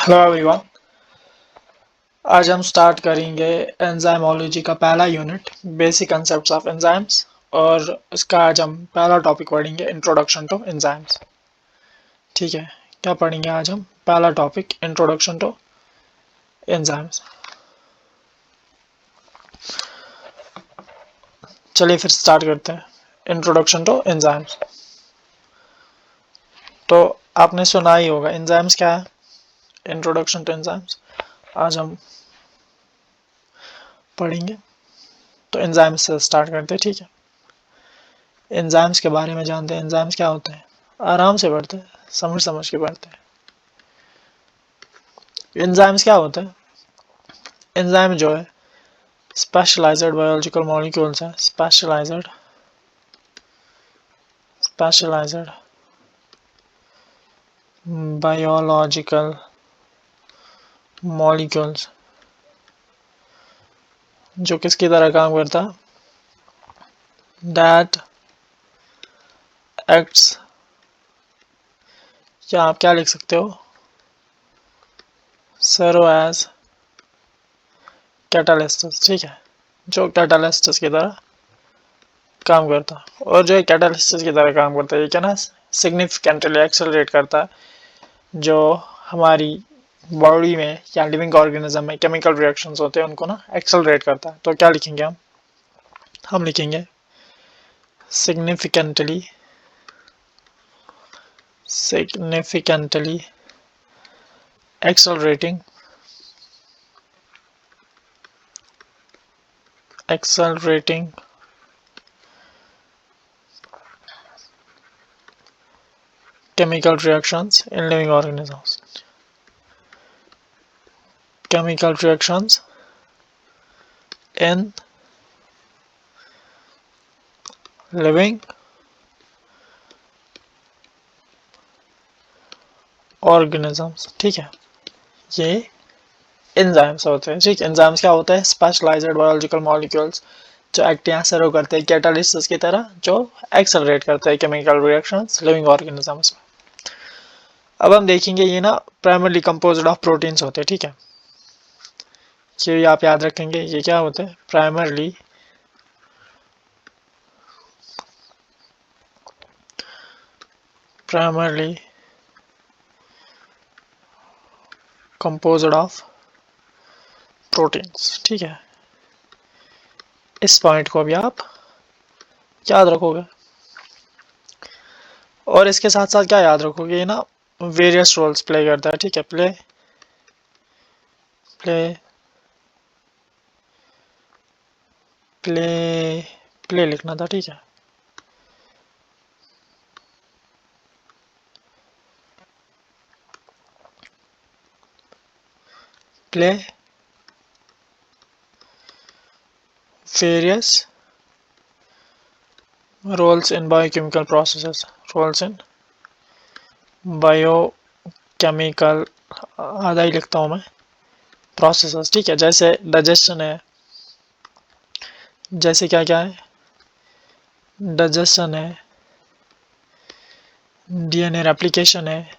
Hello everyone. आज हम start करेंगे एंजाइमोलॉजी का पहला unit basic concepts of enzymes. और इसका आज हम पहला टॉपिक पढ़ेंगे इंट्रोडक्शन टू एंजाइम्स। ठीक है, क्या पढ़ेंगे आज हम? पहला टॉपिक इंट्रोडक्शन टू एंजाइम्स। चलिए फिर स्टार्ट करते हैं इंट्रोडक्शन टू एंजाइम्स। तो आपने सुना ही होगा एंजाइम्स क्या है। इंट्रोडक्शन टू एंजाइम्स आज हम पढ़ेंगे। तो एंजाइम्स से स्टार्ट करते हैं। ठीक है, एंजाइम्स के बारे में जानते हैं। एंजाइम्स क्या होते हैं, आराम से पढ़ते हैं, समझ समझ के पढ़ते हैं। एंजाइम्स क्या होते हैं? एंजाइम जो है स्पेशलाइज्ड बायोलॉजिकल मॉलिक्यूल्स हैं। स्पेशलाइज्ड बायोलॉजिकल मॉलिक्यूल्स जो किसकी तरह काम करता है? दैट एक्ट्स, या आप क्या लिख सकते हो, सर्व एज कैटालिस्ट्स। ठीक है, जो कैटालिस्ट्स की तरह काम करता है। और जो कैटालिस्ट्स की तरह काम करता है ये क्या ना सिग्निफिकेंटली एक्सेलरेट करता है जो हमारी बॉडी में या लिविंग ऑर्गेनिज्म में केमिकल रिएक्शंस होते हैं उनको ना एक्सेलरेट करता है। तो क्या लिखेंगे हम लिखेंगे significantly accelerating chemical reactions in living organisms. Chemical reactions in living organisms। ठीक है, ये एंजाइम्स होते हैं। ठीक, एंजाइम्स क्या होता है? स्पेशलाइज्ड बायोलॉजिकल मॉलिक्यूल्स जो एक्ट या सर्व करते हैं कैटालिस्ट की तरह, जो एक्सेलरेट करते हैं केमिकल रिएक्शंस लिविंग ऑर्गेनिजम्स में। अब हम देखेंगे ये ना प्राइमरली कंपोज्ड ऑफ प्रोटीन्स होते हैं। ठीक है, ये आप याद रखेंगे। ये क्या होते हैं? Primarily composed of proteins. ठीक है, इस पॉइंट को भी आप याद रखोगे। और इसके साथ साथ क्या याद रखोगे, ये ना वेरियस रोल्स प्ले करता है। ठीक है, प्ले प्ले प्ले प्ले लिखना था। ठीक है, play various roles in biochemical processes. Roles in biochemical, आधा ही लिखता हूँ मैं, प्रोसेसेस। ठीक है, जैसे डाइजेशन है, जैसे क्या क्या है, डाइजेशन है, डीएनए रेप्लिकेशन है,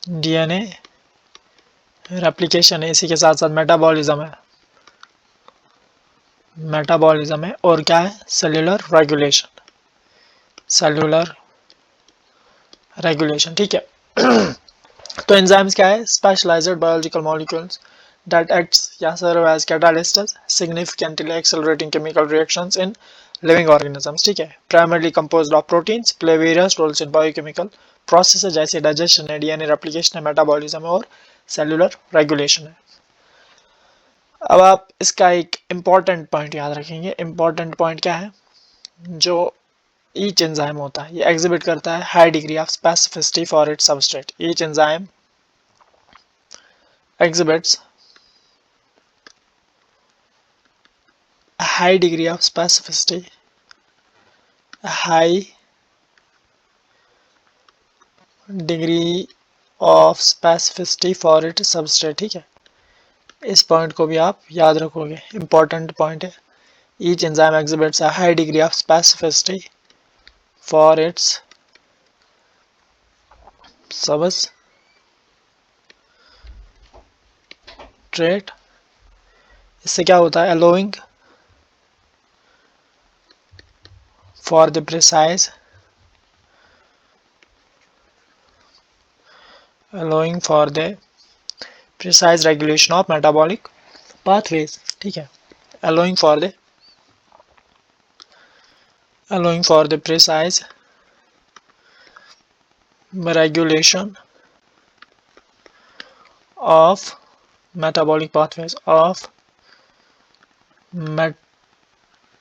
डीएनए रेप्लिकेशन है। इसी के साथ साथ मेटाबॉलिज्म है, और क्या है? Cellular regulation. ठीक है, तो एंजाइम्स क्या है? Specialised biological molecules that acts या serve as catalysts significantly accelerating chemical reactions in living organisms। ठीक है, primarily composed of proteins, play various roles in biochemical processes जैसे digestion है, डीएनए रेप्लिकेशन है, मेटाबॉलिज्म है और सेल्यूलर रेगुलेशन है। अब आप इसका एक इम्पॉर्टेंट पॉइंट याद रखेंगे। इम्पॉर्टेंट पॉइंट क्या है? जो ईच एंजाइम होता है ये एग्जिबिट करता है high degree of specificity for its substrate. Each enzyme exhibits a high degree of specificity, a high degree of specificity for its substrate। ठीक है, इस पॉइंट को भी आप याद रखोगे, इंपॉर्टेंट पॉइंट है। Each enzyme exhibits a high degree of specificity for its substrate। Substrate, इससे क्या होता है, allowing for the precise regulation of metabolic pathways, ठीक है, allowing for the precise regulation of metabolic pathways of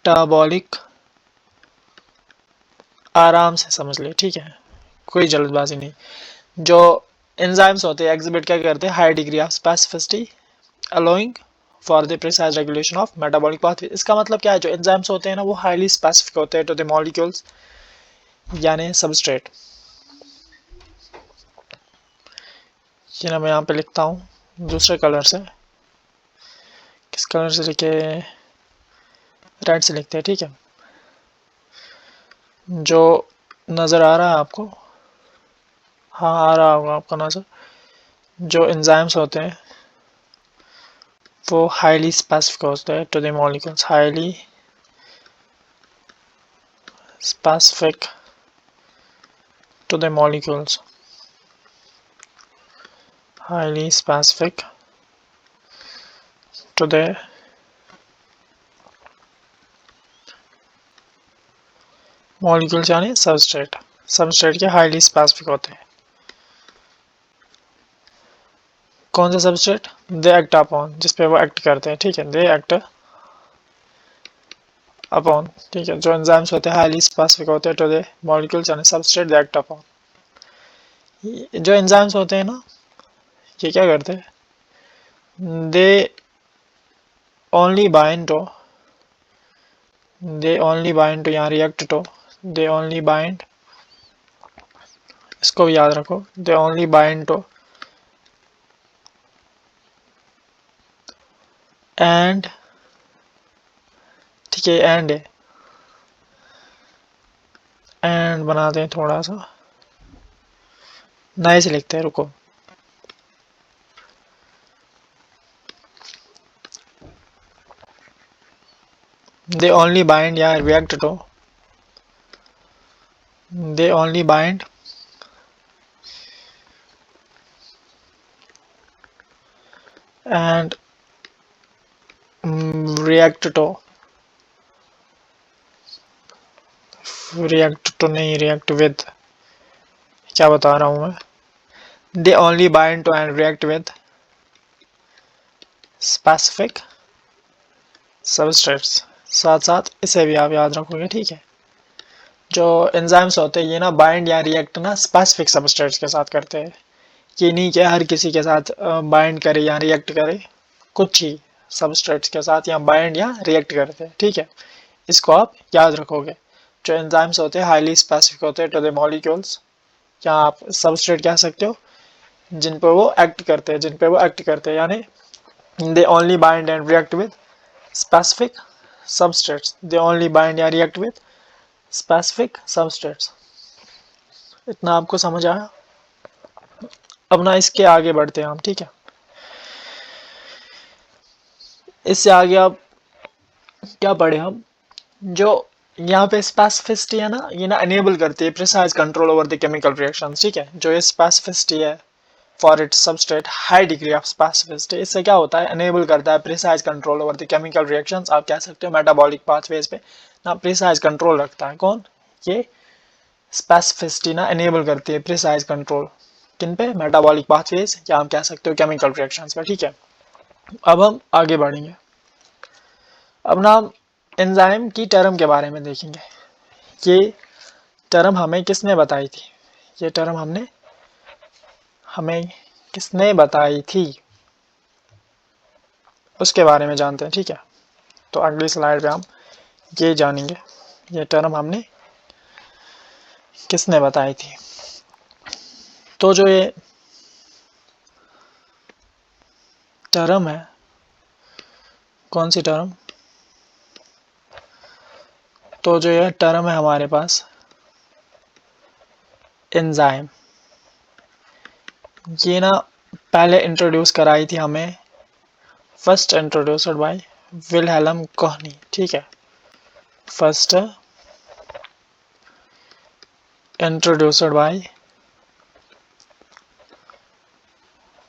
metabolic, आराम से समझ ले, ठीक है, कोई जल्दबाजी नहीं। जो एंजाइम्स होते हैं एग्जिबिट क्या करते हैं, high degree of specificity allowing for the precise regulation of metabolic pathway. इसका मतलब क्या है, जो एंजाइम्स होते हैं ना वो हाईली स्पेसिफिक होते हैं टू द मॉलिक्यूल्स यानी सबस्ट्रेट। ये ना मैं यहाँ पे लिखता हूँ दूसरे कलर से, किस कलर से लिखे, रेड से लिखते हैं, ठीक है। जो नज़र आ रहा है आपको, हाँ आ रहा होगा आपको नज़र, जो एंजाइम्स होते हैं वो हाईली स्पेसिफिक होते हैं to the molecules, highly specific to the molecules, highly specific to the molecules यानी सबस्ट्रेट, सबस्ट्रेट के हाईली स्पेसिफिक होते हैं। कौन सा सबस्ट्रेट, दे एक्ट अपॉन, जिसपे वो एक्ट करते हैं, ठीक है, दे एक्ट अपॉन, ठीक है, जो एंजाइम्स होते हैं हाईली स्पेसिफिक होते हैं टू द मॉलिक्यूल्स यानी सबस्ट्रेट दे एक्ट अपॉन। जो एंजाइम्स होते हैं ना ये क्या करते हैं, दे ओनली बाइंड टू, यहाँ react to, they only bind, इसको भी याद रखो, they only bind to and, ठीक है, एंड बनाते हैं थोड़ा सा, नए से लिखते हैं, रुको, they only bind या react to, they only bind and react to नहीं, react with, क्या बता रहा हूँ मैं, they only bind to and react with specific substrates, साथ साथ इसे भी आप याद रखोगे, ठीक है। जो एंजाइम्स होते हैं ये ना बाइंड या रिएक्ट ना स्पेसिफिक सबस्ट्रेट्स के साथ करते हैं, ये नहीं कि हर किसी के साथ बाइंड करे या रिएक्ट करे, कुछ ही सबस्ट्रेट्स के साथ या बाइंड या रिएक्ट करते हैं, ठीक है, इसको आप याद रखोगे। जो एंजाइम्स होते हैं हाईली स्पेसिफिक होते हैं टू द मॉलिक्यूल्स, या आप सबस्ट्रेट कह सकते हो, जिन पर वो एक्ट करते हैं, यानी दे only bind and react with specific substrates, they only bind या रिएक्ट विद स्पेसिफिक सबस्ट्रेट्स। इतना आपको समझ आया। अब ना इसके आगे बढ़ते हैं हम, ठीक है, इससे आगे आप क्या पढ़े हम, जो यहाँ पे स्पेसिफिसिटी है ना ये ना एनेबल करती है precise control over the chemical reactions, ठीक है, जो ये स्पेसिफिसिटी है for its substrate high degree of specificity, इससे क्या होता है, एनेबल करता है precise control over the chemical reactions, आप कह सकते हो मेटाबॉलिक पाथवेज पे ना प्रिसाइज कंट्रोल रखता है, कौन, ये स्पेसिफिसिटी ना एनेबल करती है प्रिसाइज कंट्रोल, किन पे, मेटाबॉलिक पाथवेज, या हम कह सकते हो केमिकल रिएक्शंस पे, ठीक है। अब हम आगे बढ़ेंगे, अब ना हम एंजाइम की टर्म के बारे में देखेंगे। ये टर्म हमें किसने बताई थी, ये टर्म हमें किसने बताई थी उसके बारे में जानते हैं, ठीक है। तो अगली स्लाइड पे हम ये जानेंगे, ये टर्म हमने किसने बताई थी। तो जो ये टर्म है, कौन सी टर्म, तो जो ये टर्म है हमारे पास एंजाइम, ये ना पहले इंट्रोड्यूस कराई थी हमें फर्स्ट इंट्रोड्यूस्ड बाय विलहेल्म कोहनी, ठीक है, फर्स्ट इंट्रोड्यूस्ड बाय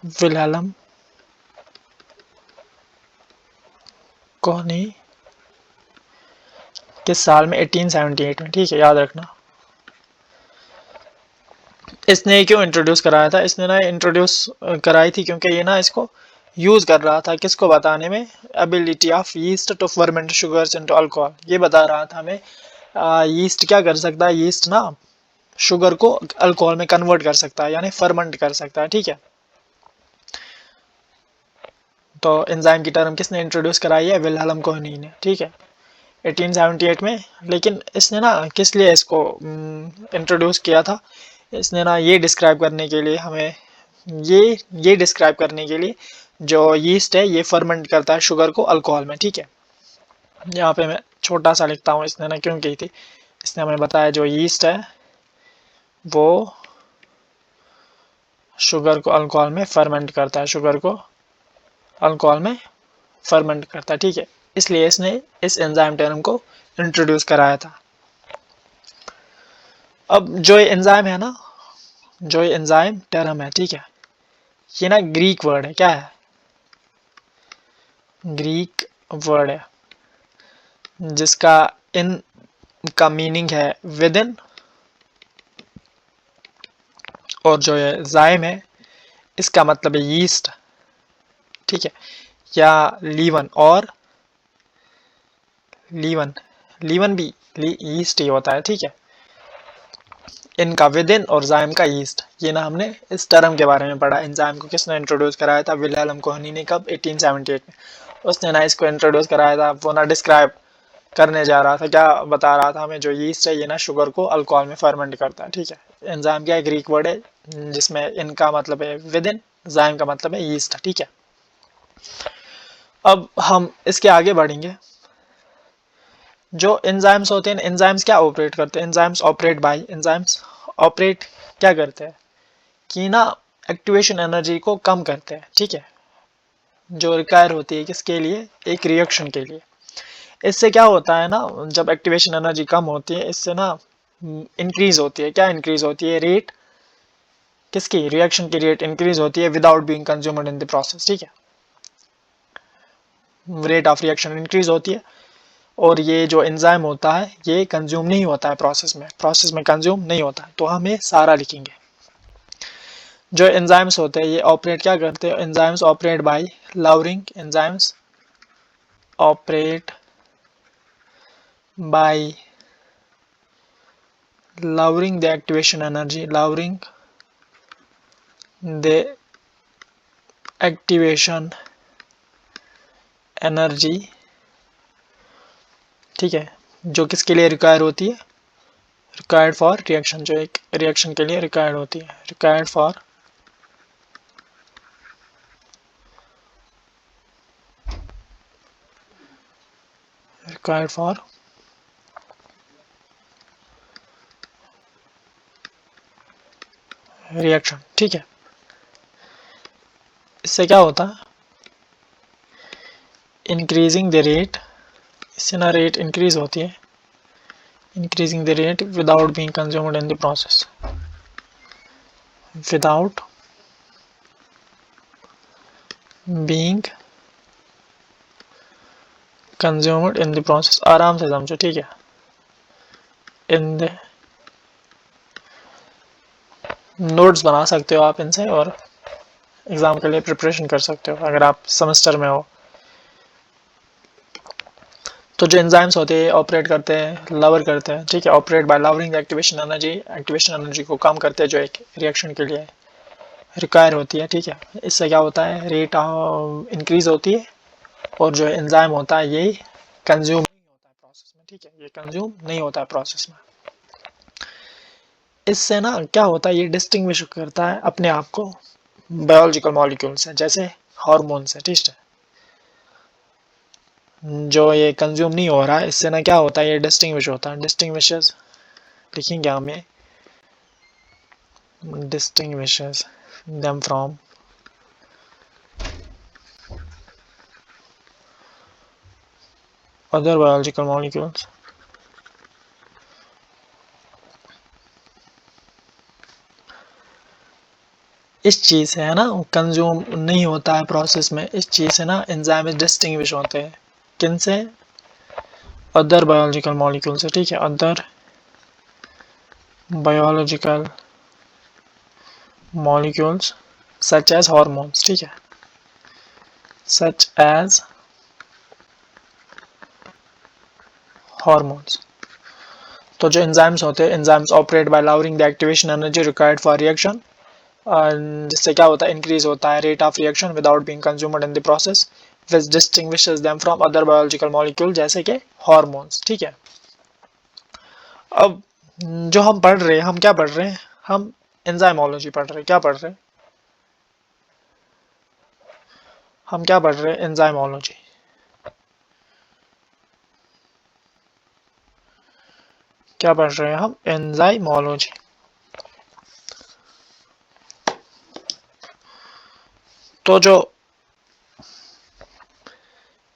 विलहेल्म कोहनी किस साल में? 1878 में, ठीक है, याद रखना। इसने क्यों इंट्रोड्यूस कराया था? इसने ना इंट्रोड्यूस कराई थी क्योंकि ये ना इसको यूज कर रहा था, किसको बताने में? Ability of yeast to ferment sugars into alcohol. ये बता रहा था हमें यीस्ट क्या कर सकता है, यीस्ट ना शुगर को अल्कोहल में कन्वर्ट कर सकता है, यानी फर्मेंट कर सकता है, ठीक है। तो एंजाइम की टर्म किसने इंट्रोड्यूस कराई है? विलहेल्म कोहनी ने, ठीक है, 1878 में। लेकिन इसने ना किस लिए इसको इंट्रोड्यूस किया था? इसने ना ये डिस्क्राइब करने के लिए हमें ये डिस्क्राइब करने के लिए जो यीस्ट है ये फर्मेंट करता है शुगर को अल्कोहल में, ठीक है। यहाँ पे मैं छोटा सा लिखता हूँ इसने ना क्यों की थी। इसने हमें बताया जो यीस्ट है वो शुगर को अल्कोहल में फर्मेंट करता है, शुगर को अल्कोहल में फर्मेंट करता है, ठीक है। इसलिए इसने इस एंजाइम टर्म को इंट्रोड्यूस कराया था। अब जो ये एंजाइम है ना, जो ये एंजाइम टर्म है, ठीक है, ये ना ग्रीक वर्ड है। क्या है? ग्रीक वर्ड है जिसका इन का मीनिंग है विद इन, और जो ये जाइम है इसका मतलब है यीस्ट, ठीक है, या लीवन, और लीवन भी यीस्ट ही होता है, ठीक है। इनका विद इन और जाइम का यीस्ट, ये ना हमने इस टर्म के बारे में पढ़ा। एंजाइम को किसने इंट्रोड्यूस कराया था? विलहेल्म कोहनी ने। कब? 1878 में। उसने ना इसको इंट्रोड्यूस कराया था, वो ना डिस्क्राइब करने जा रहा था, क्या बता रहा था हमें? जो यीस्ट है ये ना शुगर को अल्कोहल में फर्मेंट करता है, ठीक है। एंजाइम क्या है? ग्रीक वर्ड है जिसमें इनका मतलब है विद इन, जाइम का मतलब है यीस्ट, ठीक है। अब हम इसके आगे बढ़ेंगे। जो एंजाइम्स होते हैं, एंजाइम्स क्या ऑपरेट करते हैं? Enzymes operate by, enzymes operate क्या करते हैं कि ना एक्टिवेशन एनर्जी को कम करते हैं, ठीक है, जो रिक्वायर होती है किसके लिए? एक रिएक्शन के लिए। इससे क्या होता है ना, जब एक्टिवेशन एनर्जी कम होती है इससे ना इंक्रीज होती है। क्या इंक्रीज होती है? रेट किसकी? रिएक्शन की रेट इंक्रीज होती है without being consumed in the process, ठीक है। रेट ऑफ रिएक्शन इंक्रीज होती है और ये जो एंजाइम होता है ये कंज्यूम नहीं होता है प्रोसेस में कंज्यूम नहीं होता है, तो हम ये सारा लिखेंगे। जो एंजाइम्स होते हैं ये ऑपरेट क्या करते हैं? Enzymes operate by lowering, enzymes operate by lowering the activation energy, lowering the activation energy, ठीक है, जो किसके लिए रिक्वायर होती है? रिक्वायर्ड फॉर रिएक्शन, जो एक रिएक्शन के लिए रिक्वायर्ड होती है, रिक्वायर्ड फॉर रिएक्शन, ठीक है। इससे क्या होता है? इंक्रीजिंग द रेट, इससे ना रेट इंक्रीज होती है, increasing the rate without being consumed in the process, without being consumed in the process. आराम से समझो, ठीक है। इन द नोट्स बना सकते हो आप इनसे और एग्जाम के लिए प्रिपरेशन कर सकते हो अगर आप सेमेस्टर में हो। तो जो एंजाइम्स होते हैं ऑपरेट करते हैं, लवर करते हैं, ठीक है, operate by lowering the activation energy, activation energy को कम करते हैं जो एक रिएक्शन के लिए रिक्वायर होती है, ठीक है। इससे क्या होता है? रेट इंक्रीज होती है और जो एंजाइम होता है ये कंज्यूम नहीं होता है प्रोसेस में, ठीक है, ये कंज्यूम नहीं होता है प्रोसेस में। इससे ना क्या होता है? ये डिस्टिंग्विश करता है अपने आप को बायोलॉजिकल मॉलिक्यूल से, जैसे हार्मोन से, ठीक है। जो ये कंज्यूम नहीं हो रहा है इससे ना क्या होता है? ये डिस्टिंग्विश होता है, डिस्टिंग्विशेस लिखेंगे हमें, distinguishes them from other biological molecules इस चीज़ से है ना कंज्यूम नहीं होता है प्रोसेस में, इस चीज़ से ना एंजाइम डिस्टिंग्विश होते हैं। किन से? अदर बायोलॉजिकल मॉलिक्यूल से, ठीक है, other biological molecules such as hormones, ठीक है, सच एज हॉर्मोन्स। तो जो एंजाइम्स होते हैं, enzymes operate by lowering the activation energy required for reaction, जिससे क्या होता है, इंक्रीज होता है rate of reaction without being consumed in the process, which distinguishes them from other biological molecule जैसे कि हॉर्मोन्स, ठीक है। अब जो हम पढ़ रहे हैं, हम क्या पढ़ रहे हैं? हम एंजाइमोलॉजी पढ़ रहे हैं। क्या पढ़ रहे हैं? हम क्या पढ़ रहे हैं? एंजाइमोलॉजी। क्या पढ़ रहे हैं हम? एंजाइमोलॉजी। तो जो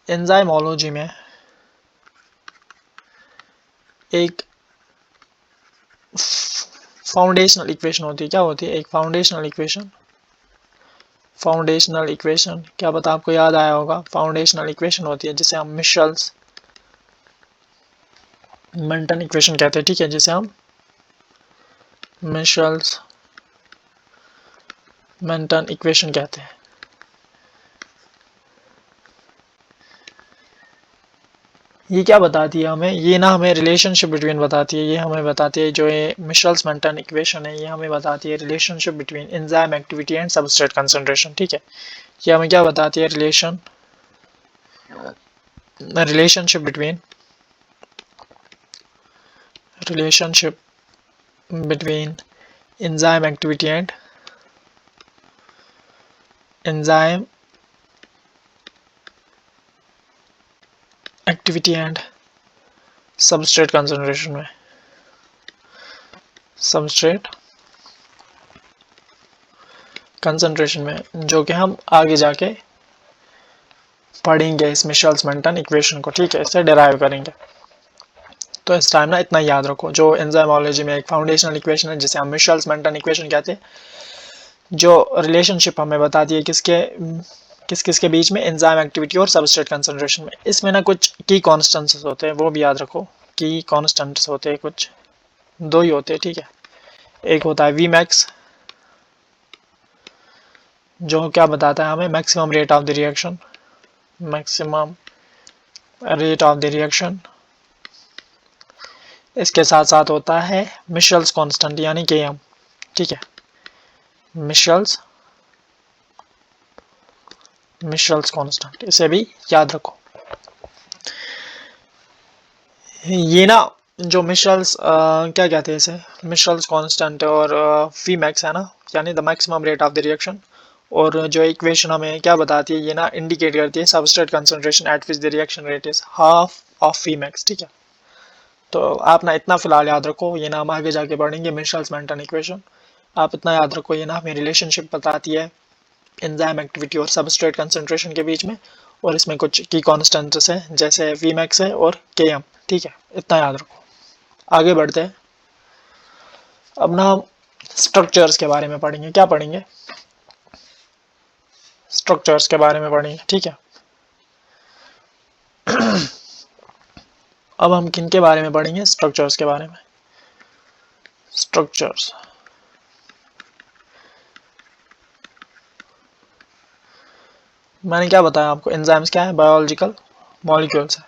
एंजाइमोलॉजी में एक फाउंडेशनल इक्वेशन होती है। क्या होती है? एक फाउंडेशनल इक्वेशन। फाउंडेशनल इक्वेशन क्या पता आपको याद आया होगा। फाउंडेशनल इक्वेशन होती है जिसे हम मिशेल्स मेंटन इक्वेशन कहते हैं, ठीक है, जिसे हम मिशेल्स मेंटन इक्वेशन कहते हैं। ये क्या बताती है हमें? ये ना हमें रिलेशनशिप बिटवीन बताती है। ये हमें बताती है, जो ये मिशेल्स मेंटन इक्वेशन है, ये हमें बताती है relationship between enzyme activity and substrate concentration, ठीक है। ये हमें क्या बताती है? Relationship between enzyme activity and enzyme activity and substrate concentration में, substrate concentration में, जो कि हम आगे जाके पढ़ेंगे इस मिशेल्स मेंटन इक्वेशन को, ठीक है, इसे डिराइव करेंगे। तो इस टाइम ना इतना याद रखो, जो एंजाइमोलॉजी में एक फाउंडेशनल इक्वेशन है जिसे हम मिशेल्स मेंटन इक्वेशन कहते हैं, जो रिलेशनशिप हमें बताती है किस किस के बीच में, एंजाइम एक्टिविटी और सबस्ट्रेट कंसंट्रेशन में। इसमें ना कुछ की कॉन्स्टेंट्स होते हैं, वो भी याद रखो। की कॉन्स्टेंट्स होते हैं कुछ, दो ही होते हैं, ठीक है। एक होता है वी मैक्स, जो क्या बताता है हमें? Maximum rate of the reaction, maximum rate of the reaction. इसके साथ साथ होता है मिशेल्स कांस्टेंट यानी Km, ठीक है, मिशेल्स कांस्टेंट, इसे भी याद रखो। ये ना जो मिशेल्स क्या कहते हैं इसे? मिशेल्स कांस्टेंट और वी मैक्स है ना, यानी the maximum rate of the reaction. और जो इक्वेशन हमें क्या बताती है, ये ना इंडिकेट करती है substrate concentration at which the reaction rate is half of V max, ठीक है। तो आप ना इतना फिलहाल याद रखो, ये ना हम आगे जाके पढ़ेंगे मिशेल्स मेंटन इक्वेशन। आप इतना याद रखो, ये ना हमें रिलेशनशिप बताती है एंजाइम एक्टिविटी और सबस्ट्रेट कंसंट्रेशन के बीच में, और इसमें कुछ की कॉन्स्टेंट्स है जैसे वी मैक्स है और Km, ठीक है, इतना याद रखो। आगे बढ़ते हैं। अब ना हम स्ट्रक्चर्स के बारे में पढ़ेंगे। क्या पढ़ेंगे? स्ट्रक्चर्स के बारे में पढ़ेंगे, ठीक है। अब हम किन के बारे में पढ़ेंगे? स्ट्रक्चर्स के बारे में। स्ट्रक्चर्स, मैंने क्या बताया आपको? एंजाइम्स क्या है? बायोलॉजिकल मॉलिक्यूल्स है,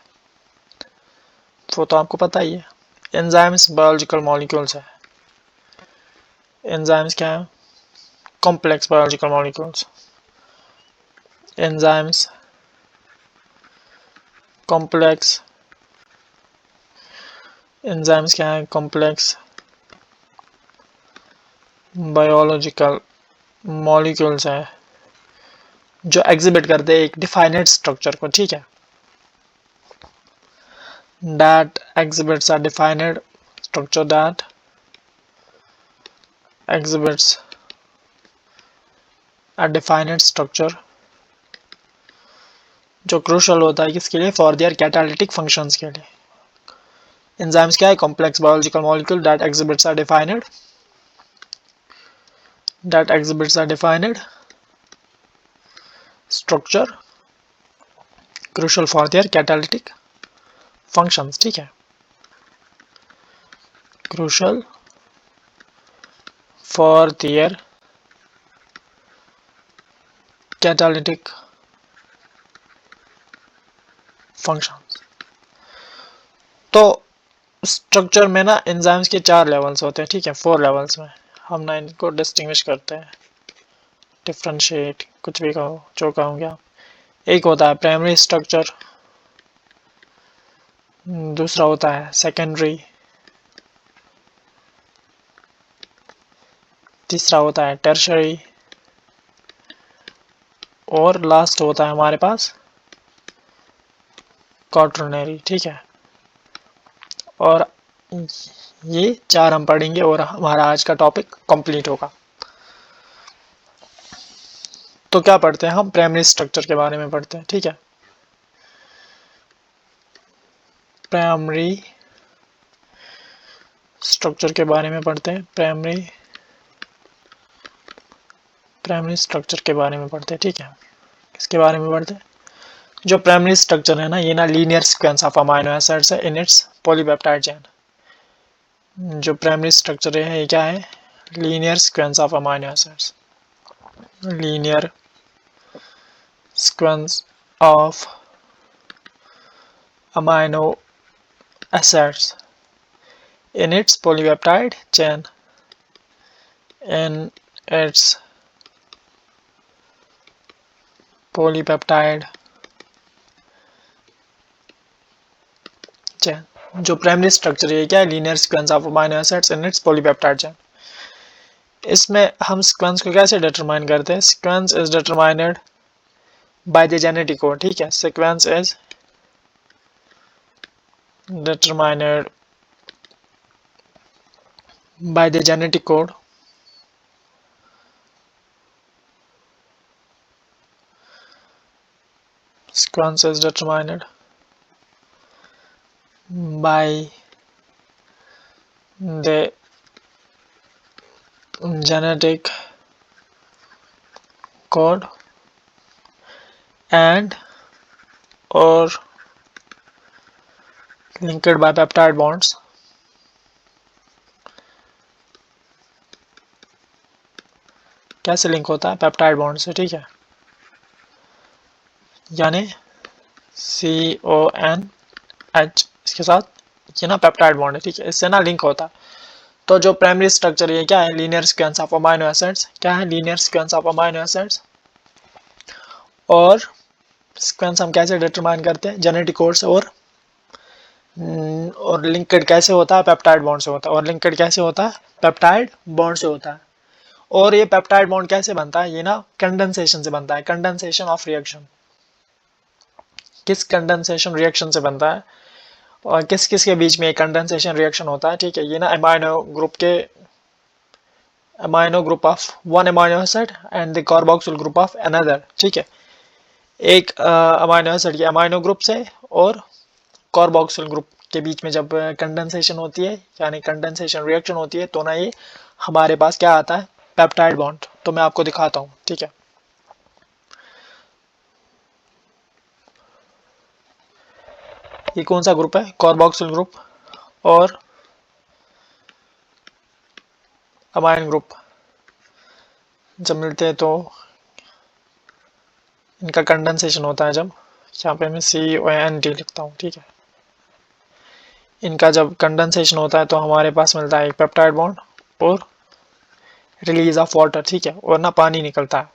वो तो आपको पता ही है। एंजाइम्स बायोलॉजिकल मॉलिक्यूल्स है। एंजाइम्स क्या है? Complex biological molecules. Enzymes complex, enzymes क्या है? कॉम्प्लेक्स बायोलॉजिकल मॉलिक्यूल्स है, जो एग्जिबिट करते हैं एक डिफाइनेड स्ट्रक्चर को, ठीक है। that exhibits a defined structure, that exhibits a defined structure जो क्रूशल होता है किसके लिए, फॉर देयर कैटालिटिक फंक्शंस के लिए। एंजाइम्स क्या है, complex biological molecule that exhibits are defined structure crucial for their catalytic functions, ठीक है, crucial for their catalytic functions। तो स्ट्रक्चर में ना एंजाइम्स के 4 लेवल्स होते हैं, ठीक है, 4 लेवल्स में हम ना इनको डिस्टिंग्विश करते हैं, डिफ्रेंशिएट, कुछ भी कहो जो कहोगे आप। एक होता है प्राइमरी स्ट्रक्चर, दूसरा होता है सेकेंडरी, तीसरा होता है टर्शरी, और लास्ट होता है हमारे पास क्वाटरनरी, ठीक है। और ये 4 हम पढ़ेंगे और हमारा आज का टॉपिक कंप्लीट होगा। तो क्या पढ़ते हैं हम, प्राइमरी स्ट्रक्चर के बारे में पढ़ते हैं, ठीक है। प्राइमरी स्ट्रक्चर के बारे में पढ़ते हैं, प्राइमरी स्ट्रक्चर के बारे में पढ़ते हैं, ठीक है। किसके बारे में पढ़ते हैं, जो प्राइमरी स्ट्रक्चर है ना, ये ना linear sequence of amino acids है इन इट्स पॉलीपेप्टाइड चेन। जो प्राइमरी स्ट्रक्चर है ये क्या है, linear sequence of amino acids, linear sequence of amino acids in its polypeptide chain, in its polypeptide chain। जो प्राइमरी स्ट्रक्चर है क्या है, linear sequence of amino acids in its polypeptide chain. इसमें हम सीक्वेंस को कैसे डिटरमाइन करते हैं, sequence is determined by the genetic code, ठीक है। Sequence is determined by the genetic code sequence is determined by the genetic code and or linked by peptide bonds कैसे link होता है, पेप्टाइड बॉन्ड से, ठीक है, यानी CONH इसके साथ ये ना पेप्टाइड बॉन्ड है, ठीक है, इससे ना लिंक होता है। तो जो प्राइमरी स्ट्रक्चर ये क्या है, linear sequence of amino acids, क्या है, linear sequence of amino acids. और सीक्वेंस हम कैसे डिटरमाइन करते हैं, जेनेटिक कोड से, और लिंक्ड कैसे होता है, पेप्टाइड बॉन्ड से होता है। और लिंक्ड कैसे होता है, पेप्टाइड बॉन्ड से होता है। और ये पेप्टाइड बॉन्ड कैसे बनता है, ये ना कंडेंसेशन से बनता है, कंडेंसेशन ऑफ रिएक्शन। किस कंडेंसेशन रिएक्शन से बनता है और किस किस के बीच में कंडेंसेशन रिएक्शन होता है, ठीक है। ये ना amino group of one amino acid and the carboxyl group of another, ठीक है। एक अमाइनो एसिड के अमाइनो ग्रुप से और कार्बोक्सिल ग्रुप के बीच में जब कंडेंसेशन होती है, यानी कंडेंसेशन रिएक्शन होती है, तो ना ये हमारे पास क्या आता है, पेप्टाइड बॉन्ड। तो मैं आपको दिखाता हूँ, ठीक है। ये कौन सा ग्रुप है, कार्बोक्सिल ग्रुप और अमाइन ग्रुप जब मिलते हैं तो इनका कंडेंसेशन होता है। जब यहाँ पे मैं COND लिखता हूँ, ठीक है। इनका जब कंडेंसेशन होता है तो हमारे पास मिलता है एक पेप्टाइड बॉन्ड और रिलीज ऑफ वाटर, ठीक है, और ना पानी निकलता है।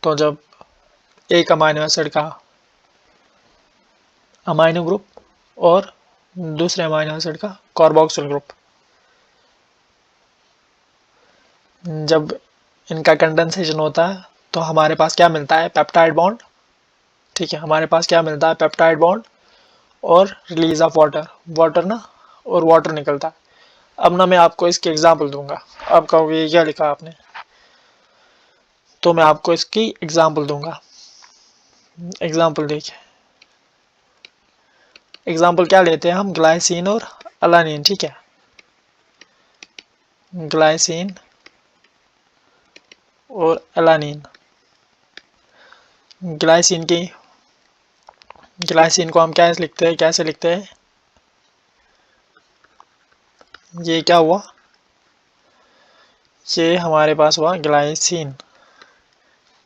तो जब एक अमाइनो एसिड का अमाइनो ग्रुप और दूसरे अमाइनो एसिड का कार्बोक्सिल ग्रुप, जब इनका कंडेंसेशन होता है तो हमारे पास क्या मिलता है, पेप्टाइड बॉन्ड, ठीक है। हमारे पास क्या मिलता है, पेप्टाइड बॉन्ड और रिलीज ऑफ वाटर ना, और वाटर निकलता है। अब ना मैं आपको इसके एग्जांपल दूंगा, आप कहोगे ये क्या लिखा आपने, तो मैं आपको इसकी एग्जाम्पल दूंगा। एग्जाम्पल देखिए, एग्जाम्पल क्या लेते हैं हम, ग्लाइसिन और अलानिन, ठीक है। ग्लाइसिन और अलानिन। ग्लाइसिन को हम क्या लिखते हैं, कैसे लिखते हैं, ये क्या हुआ, ये हमारे पास हुआ ग्लाइसिन,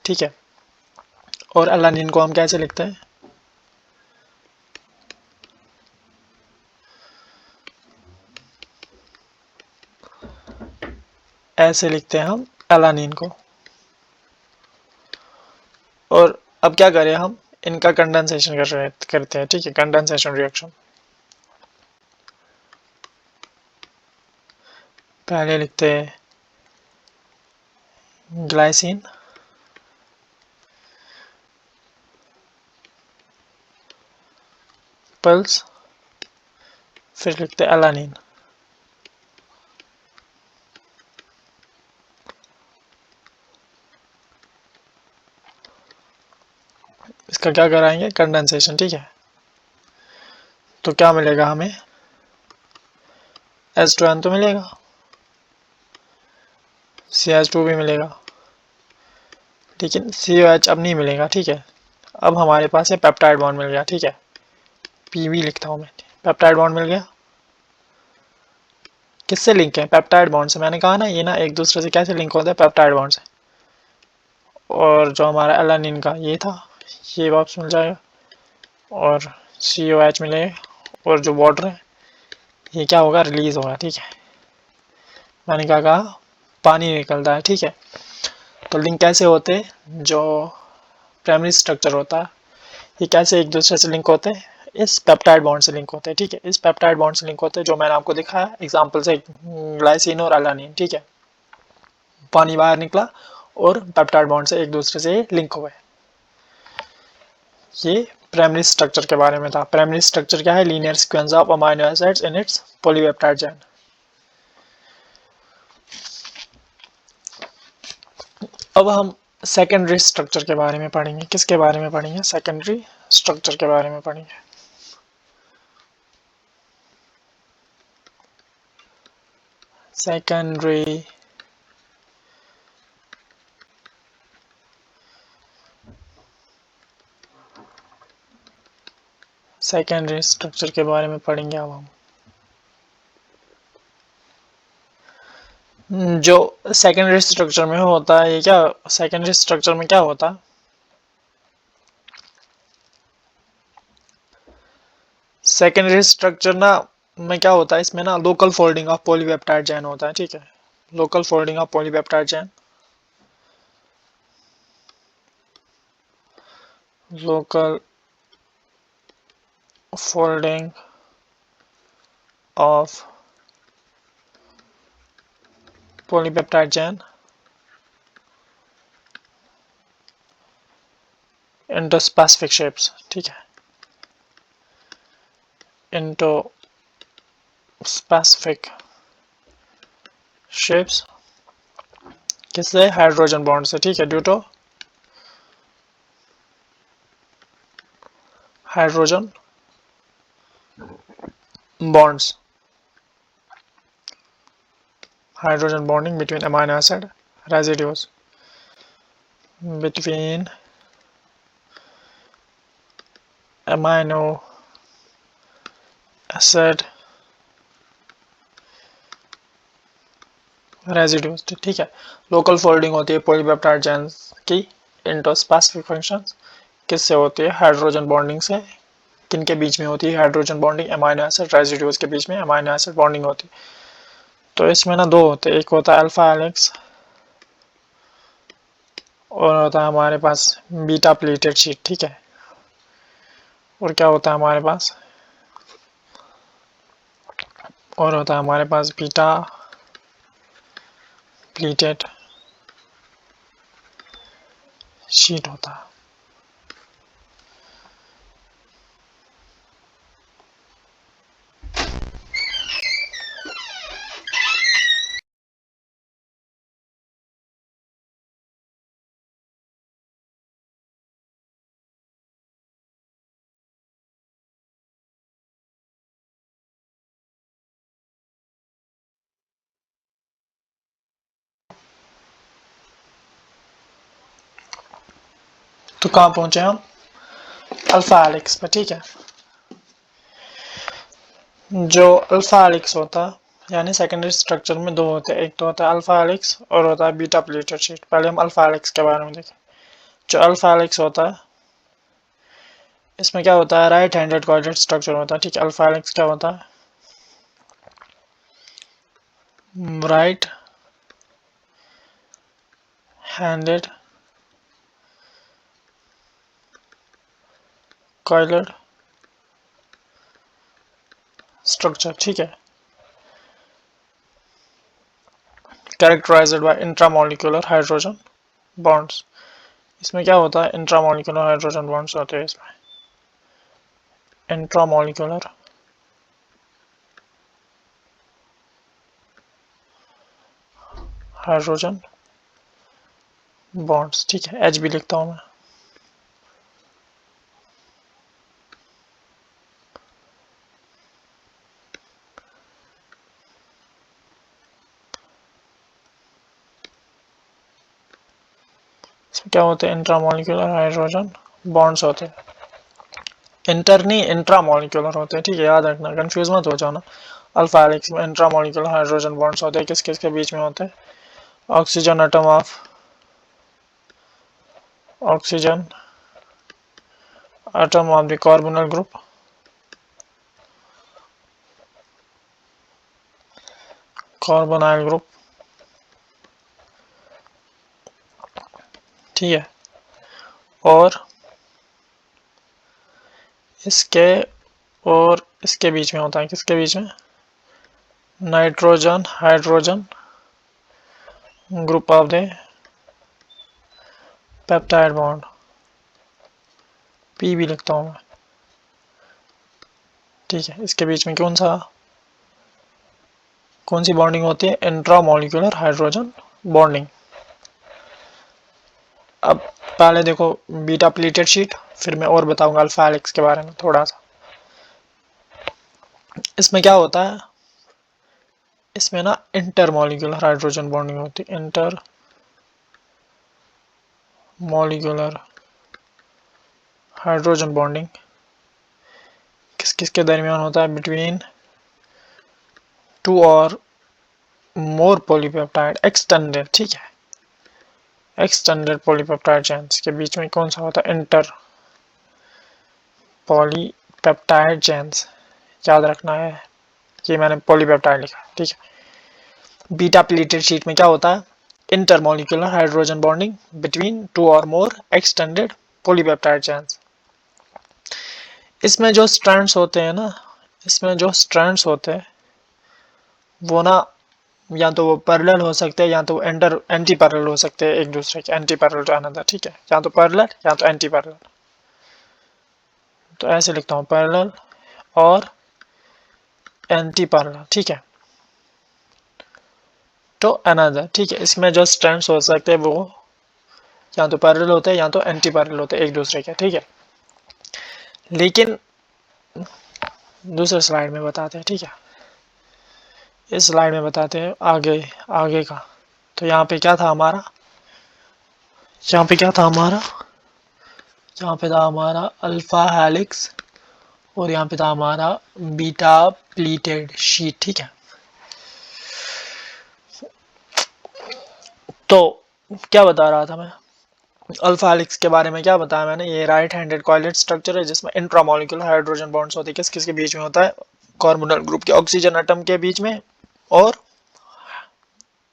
ठीक है। और अलानिन को हम कैसे लिखते हैं, ऐसे लिखते हैं हम अलानिन को। और अब क्या करें हम, इनका कंडेंसेशन करते हैं, ठीक है, कंडेंसेशन रिएक्शन। पहले लिखते हैं ग्लाइसिन पल्स, फिर लिखते हैं अलानिन। इसका क्या कराएंगे, कंडेंसेशन, ठीक है। तो क्या मिलेगा हमें, H2N तो मिलेगा, CH2 भी मिलेगा, लेकिन COH अब नहीं मिलेगा, ठीक है। अब हमारे पास ये पेप्टाइड बॉन्ड मिल गया, ठीक है, PB लिखता हूँ मैं, पेप्टाइड बॉन्ड मिल गया। किससे लिंक है, पेप्टाइड बॉन्ड से। मैंने कहा ना ये ना एक दूसरे से कैसे लिंक होता है, पेप्टाइड बॉन्ड से। और जो हमारा एलानिन का ये था, ये वापस मिल जाएगा, और COH मिलेगा, और जो वाटर है ये क्या होगा, रिलीज होगा, ठीक है। मैंने क्या कहा, पानी निकलता है, ठीक है। तो लिंक कैसे होते हैं, जो प्राइमरी स्ट्रक्चर होता है ये कैसे एक दूसरे से लिंक होते हैं, इस पेप्टाइड बॉन्ड से लिंक होते हैं, ठीक है। इस पेप्टाइड बॉन्ड से लिंक होते हैं, जो मैंने आपको दिखाया एग्जांपल से, ग्लाइसिन और अलानिन, ठीक है। पानी बाहर निकला और पेप्टाइड बॉन्ड से एक दूसरे से लिंक हुए। ये प्राइमरी स्ट्रक्चर के बारे में था। प्राइमरी स्ट्रक्चर क्या है, linear sequence of amino acids in its polypeptide chain. अब हम सेकेंडरी स्ट्रक्चर के बारे में पढ़ेंगे। किसके बारे में पढ़ेंगे, सेकेंडरी स्ट्रक्चर के बारे में पढ़ेंगे। सेकेंडरी स्ट्रक्चर के बारे में पढ़ेंगे अब हम। जो सेकेंडरी स्ट्रक्चर में होता है, ये क्या सेकेंडरी स्ट्रक्चर में क्या होता है, सेकेंडरी स्ट्रक्चर ना में क्या होता है, इसमें ना local folding of polypeptide chain होता है, ठीक है। Local folding of polypeptide chain, local folding of polypeptide chain into specific shapes, ठीक है, इनटू स्पेसिफिक शेप्स। किससे, हाइड्रोजन बॉन्ड से, ठीक है, due to hydrogen bonds, hydrogen bonding between amino acid residues, between amino acid residues, ठीक है। Local folding होती है पॉलीपेप्टाइड चेन की इनटू स्पेसिफिक फंक्शंस। किससे होती है, हाइड्रोजन बॉन्डिंग से। किन के बीच में होती है hydrogen bonding, amino acid residues के बीच में अमीनो एसिड बॉन्डिंग होती है। तो इसमें ना दो होते हैं, एक होता है अल्फा हेलिक्स और होता है हमारे पास बीटा प्लेटेड शीट, ठीक है। और क्या होता है हमारे पास, और होता है हमारे पास बीटा प्लेटेड शीट होता है। तो कहाँ पहुंचे हम? अल्फा हेलिक्स पे। ठीक है, जो अल्फा हेलिक्स होता है यानी सेकेंडरी स्ट्रक्चर में दो होते हैं, एक तो होता है अल्फा हेलिक्स और होता है बीटा प्लीटेड शीट। पहले हम अल्फा हेलिक्स के बारे में देखें। जो अल्फा हेलिक्स होता है इसमें क्या होता है, राइट हैंडेड कोऑर्डिनेट स्ट्रक्चर होता है। ठीक है, अल्फा हेलिक्स क्या होता है, राइट हैंडेड कोऑर्डिनेट स्ट्रक्चर। ठीक है, characterized by intramolecular hydrogen bonds. इसमें क्या होता है, इंट्रामोलिकुलर हाइड्रोजन बॉन्ड्स होते हैं। इसमें इंट्रामोलिकुलर हाइड्रोजन बॉन्ड्स। ठीक है, एच भी लिखता हूं मैं। इसमें क्या होते हैं, इंट्रामोलिकुलर हाइड्रोजन बॉन्ड्स होते हैं। इंटर नहीं, इंट्रामोलिकुलर होते हैं। ठीक है, याद रखना, कंफ्यूज मत हो जाना। अल्फा हेलिक्स में इंट्रामोलिकुलर हाइड्रोजन बॉन्ड्स होते हैं। किस किस के बीच में होते हैं, oxygen atom of oxygen atom of the carbonyl group, carbonyl group. ठीक है, और इसके और इसके बीच में होता है, किसके बीच में, nitrogen hydrogen group of the peptide bond, P भी लिखता हूं मैं। ठीक है, इसके बीच में कौन सी बॉन्डिंग होती है, इंट्रामोलिकुलर हाइड्रोजन बॉन्डिंग। अब पहले देखो बीटा प्लीटेड शीट, फिर मैं और बताऊंगा अल्फा हेलिक्स के बारे में थोड़ा सा। इसमें क्या होता है, इसमें ना इंटरमोलिकुलर हाइड्रोजन बॉन्डिंग होती है। इंटर मॉलिक्यूलर हाइड्रोजन बॉन्डिंग किस किस के दरमियान होता है, बिटवीन टू और मोर पॉलीपेप्टाइड एक्सटेंडेड। ठीक है, एक्सटेंडेड पॉलीपेप्टाइड चेन्स के बीच में कौन सा होता है, इंटर पॉलीपेप्टाइड चेन्स। याद रखना है, ये मैंने पॉलीपेप्टाइड लिखा। ठीक है, बीटा प्लीटेड शीट में क्या होता है, intermolecular hydrogen bonding between two और मोर एक्सटेंडेड पॉलीपेप्टाइड चेन्स। इसमें जो स्ट्रैंड्स होते हैं ना, इसमें जो स्ट्रैंड्स होते हैं वो ना या तो वो पैरेलल हो सकते हैं या तो एंटी पैरेलल हो सकते हैं एक दूसरे के, एंटी पैरेलल टू अनदर। ठीक है, या तो पैरेलल या तो एंटी पैरेलल। तो ऐसे लिखता हूँ, पैरेलल और एंटी पैरेलल। ठीक है, तो अनदर। ठीक है, इसमें जो स्ट्रैंड्स हो सकते हैं वो या तो पैरेलल होते हैं या तो एंटी पैरेलल होते हैं एक दूसरे के। ठीक है, लेकिन दूसरे स्लाइड में बताते हैं। ठीक है, इस स्लाइड में बताते हैं आगे आगे का। तो यहाँ पे क्या था हमारा, यहाँ पे क्या था हमारा, यहाँ पे था हमारा अल्फा हेलिक्स और यहाँ पे था हमारा बीटा प्लीटेड शीट। ठीक है, तो क्या बता रहा था मैं, अल्फा हेलिक्स के बारे में क्या बताया मैंने, ये राइट हैंडेड कॉइलेट स्ट्रक्चर है जिसमें इंट्रामोलिकुलर हाइड्रोजन बॉन्ड्स होते हैं। किस किस के बीच में होता है, कार्बोनिल ग्रुप के ऑक्सीजन एटम के बीच में और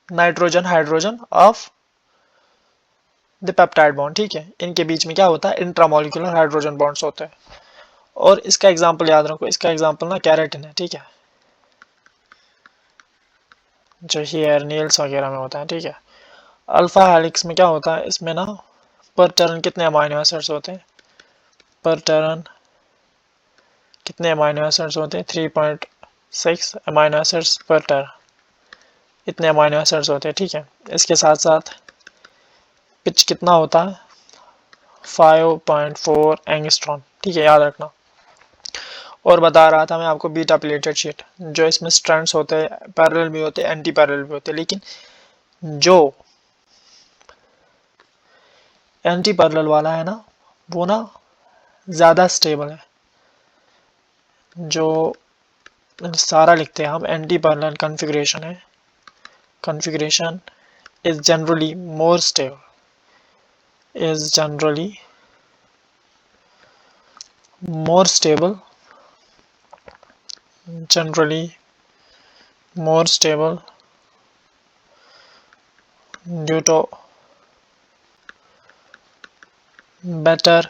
nitrogen hydrogen of the peptide bond. ठीक है, इनके बीच में क्या होता है, इंट्रामोलिकुलर हाइड्रोजन बॉन्ड्स होते हैं। और इसका एग्जांपल याद रखो, इसका एग्जांपल ना कैरेटिन है। ठीक है, जो हेयर नेल्स वगैरह में होता है। ठीक है, अल्फा हेलिक्स में क्या होता है, इसमें ना पर टर्न कितने अमाइनो एसिड्स होते हैं, पर टर्न कितने अमाइनो एसिड्स होते हैं, 3.6 अमाइनो एसिड्स पर टर्न, इतने अमाइनो एसिड्स होते हैं। ठीक है, इसके साथ साथ पिच कितना होता है, 5.4 एंगस्ट्रॉम। ठीक है, याद रखना। और बता रहा था मैं आपको बीटा प्लेटेड शीट, जो इसमें स्ट्रैंड्स होते हैं पैरेलल भी होते हैं एंटी पैरेलल भी होते हैं, लेकिन जो एंटी पैरेलल वाला है ना वो ना ज़्यादा स्टेबल है। जो सारा लिखते हैं हम एंटी पैरेलल कॉन्फ़िगरेशन है, configuration is generally more stable, is generally more stable, generally more stable due to better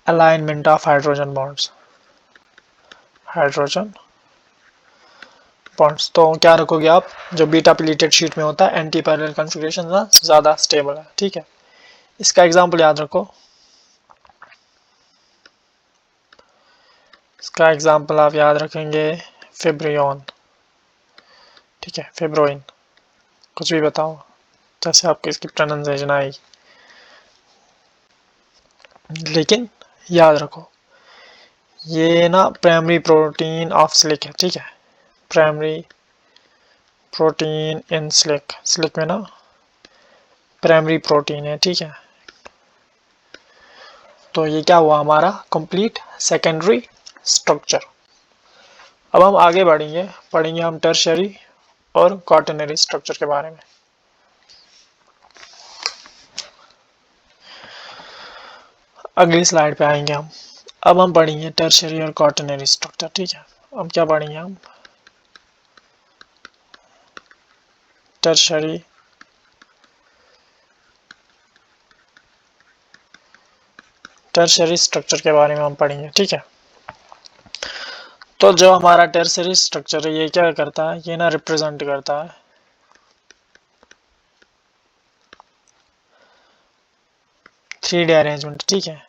alignment of hydrogen bonds, hydrogen bonds। तो क्या रखोगे आप, जो बीटा प्लेटेड शीट में होता है एंटी पैरेलल कॉन्फ़िगरेशन ना ज़्यादा स्टेबल है, ठीक है। इसका एग्जांपल याद रखो, इसका एग्जांपल आप याद रखेंगे फिब्रियोन, ठीक है, फिब्रोइन, कुछ भी बताओ जैसे आपको इसकी प्रोनाउंसिएशन आएगी, लेकिन याद रखो ये ना प्राइमरी प्रोटीन ऑफ सिलिक है, ठीक है, प्राइमरी प्रोटीन इन सिलिक, सिलिक में ना प्राइमरी प्रोटीन है, ठीक है। तो ये क्या हुआ हमारा कंप्लीट सेकेंडरी स्ट्रक्चर। अब हम आगे बढ़ेंगे, पढ़ेंगे हम टर्शियरी और क्वाaternary स्ट्रक्चर के बारे में। अगली स्लाइड पे आएंगे हम। अब हम पढ़ेंगे टर्शियरी और क्वाaternary स्ट्रक्चर, ठीक है। अब क्या पढ़ेंगे हम, टर्शियरी स्ट्रक्चर के बारे में हम पढ़ेंगे, ठीक है। तो जो हमारा टर्शियरी स्ट्रक्चर है ये क्या करता है, ये ना रिप्रेजेंट करता है थ्री डी अरेंजमेंट, ठीक है,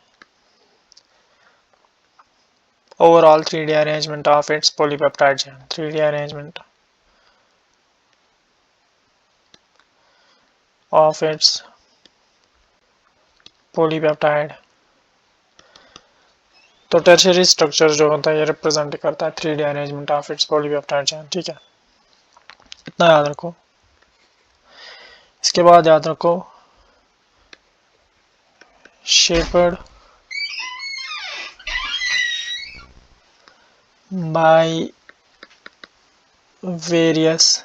overall 3D arrangement of its polypeptide chain, 3D arrangement of its polypeptide। तो टर्शियरी स्ट्रक्चर जो होता है ये रिप्रेजेंट करता है 3D arrangement of its polypeptide chain, ठीक है, इतना याद रखो। इसके बाद याद रखो शेपर्ड बाय वेरियस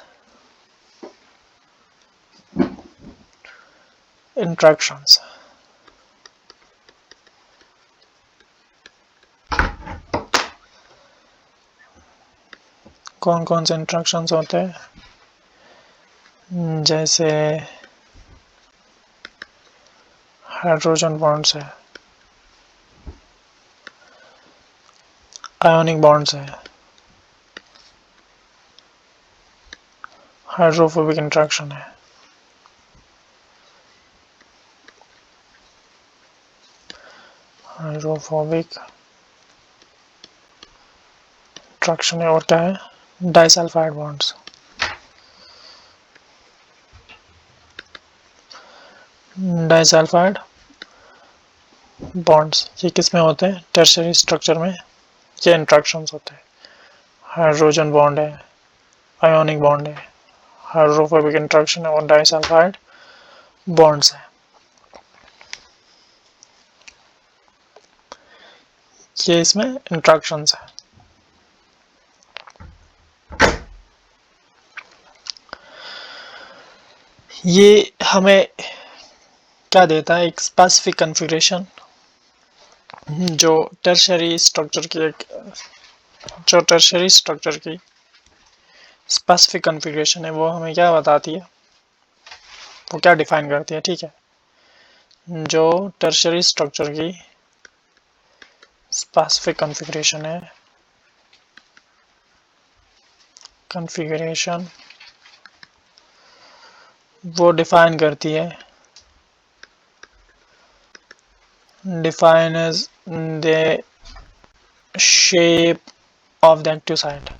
इंट्रैक्शंस। कौन कौन से इंट्रैक्शंस होते हैं, जैसे हाइड्रोजन बॉन्ड्स है, आयोनिक बॉन्ड्स है, हाइड्रोफोबिक इंट्रैक्शन है, हाइड्रोफोबिक इंट्रैक्शन है, और क्या है, डाइसल्फाइड बॉन्ड्स, डाइसल्फाइड बॉन्ड्स ये किस में होते हैं, टर्शियरी स्ट्रक्चर में ये इंट्रैक्शंस होते हैं। हाइड्रोजन बॉन्ड है, आयोनिक बॉन्ड है, हाइड्रोफोबिक इंट्रैक्शन है और डाइसल्फाइड बॉन्ड्स है, ये इसमें इंट्रैक्शंस है। ये हमें क्या देता है, एक स्पेसिफिक कॉन्फ़िगरेशन जो टर्शियरी स्ट्रक्चर की स्पेसिफिक कॉन्फ़िगरेशन है वो हमें क्या बताती है, वो क्या डिफाइन करती है, ठीक है। जो टर्शियरी स्ट्रक्चर की स्पेसिफिक कॉन्फ़िगरेशन है, कॉन्फ़िगरेशन वो डिफाइन करती है, defines the shape of the active site।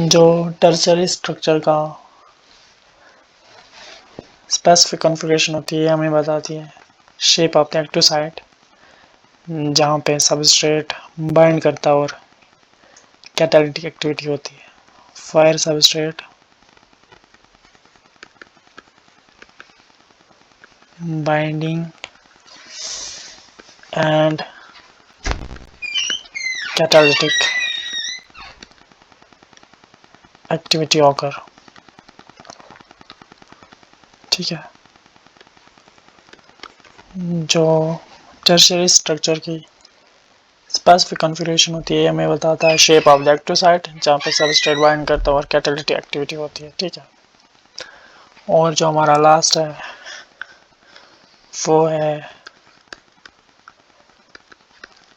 जो टर्शरी स्ट्रक्चर का स्पेसिफिक कॉन्फ़िगरेशन होती है हमें बताती है shape of the active site, जहाँ पे सबस्ट्रेट बाइंड करता है और कैटालिटिक एक्टिविटी होती है। Fire substrate binding and catalytic activity occur. ठीक है, जो टर्शियरी स्ट्रक्चर की स्पेसिफिक कॉन्फ़िगरेशन होती है हमें बताता है shape of the active site, जहाँ पे सबस्ट्रेट बाइंड करता है और कैटालिटिक एक्टिविटी होती है। ठीक है, और जो हमारा लास्ट है वो है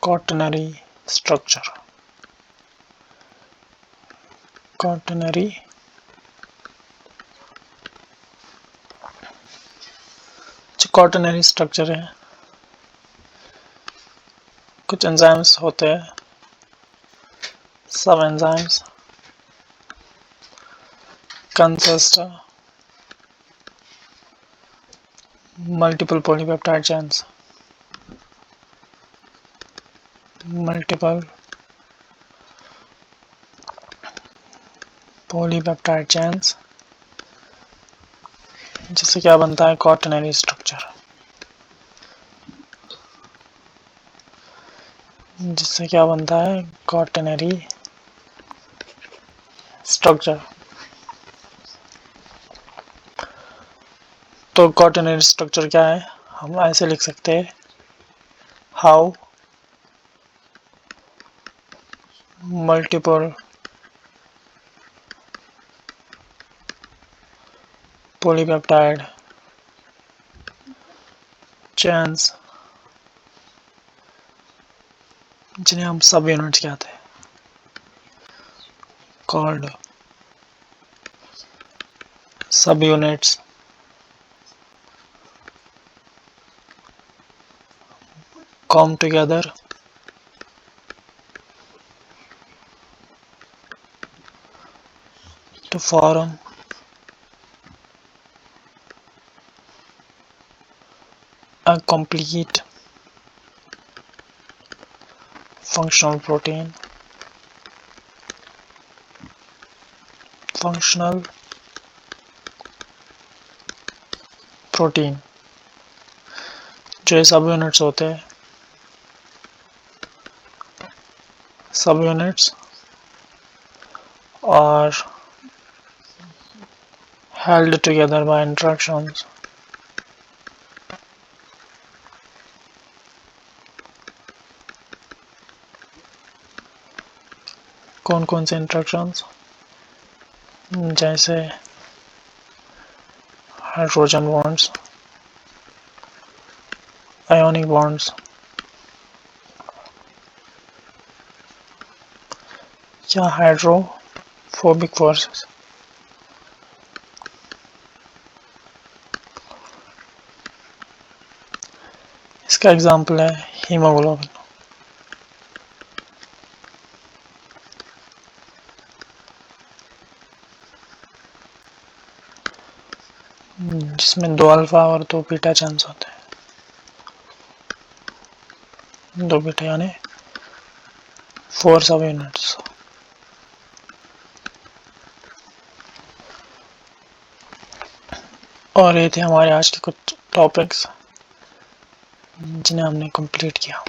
क्वाaternary स्ट्रक्चर। क्वाaternary जो क्वाaternary स्ट्रक्चर है, कुछ एंजाइम्स होते हैं, सब enzymes consist multiple polypeptide chains, multiple polypeptide chains, जिससे क्या बनता है क्वाaternary स्ट्रक्चर, जिससे क्या बनता है क्वाaternary स्ट्रक्चर। तो क्वाaternary स्ट्रक्चर क्या है, हम ऐसे लिख सकते हैं हाउ मल्टीपल polypeptide chains, जिन्हें हम सब यूनिट्स कहते हैं, called सब units, come together to form a complete functional protein, functional protein. जो ये सब यूनिट्स होते हैं, सब यूनिट्स और held together by interactions, कौन कौन से इंट्रैक्शंस, जैसे हाइड्रोजन बॉन्ड्स, आयोनिक बॉन्ड्स या हाइड्रोफोबिक फोर्सेस। इसका एग्जाम्पल है हीमोग्लोबिन। जिसमें 2 अल्फा और 2 बीटा चेन्स होते हैं, 2 बीटा यानी 4 सब यूनिट्स। और ये थे हमारे आज के कुछ टॉपिक्स जिन्हें हमने कंप्लीट किया।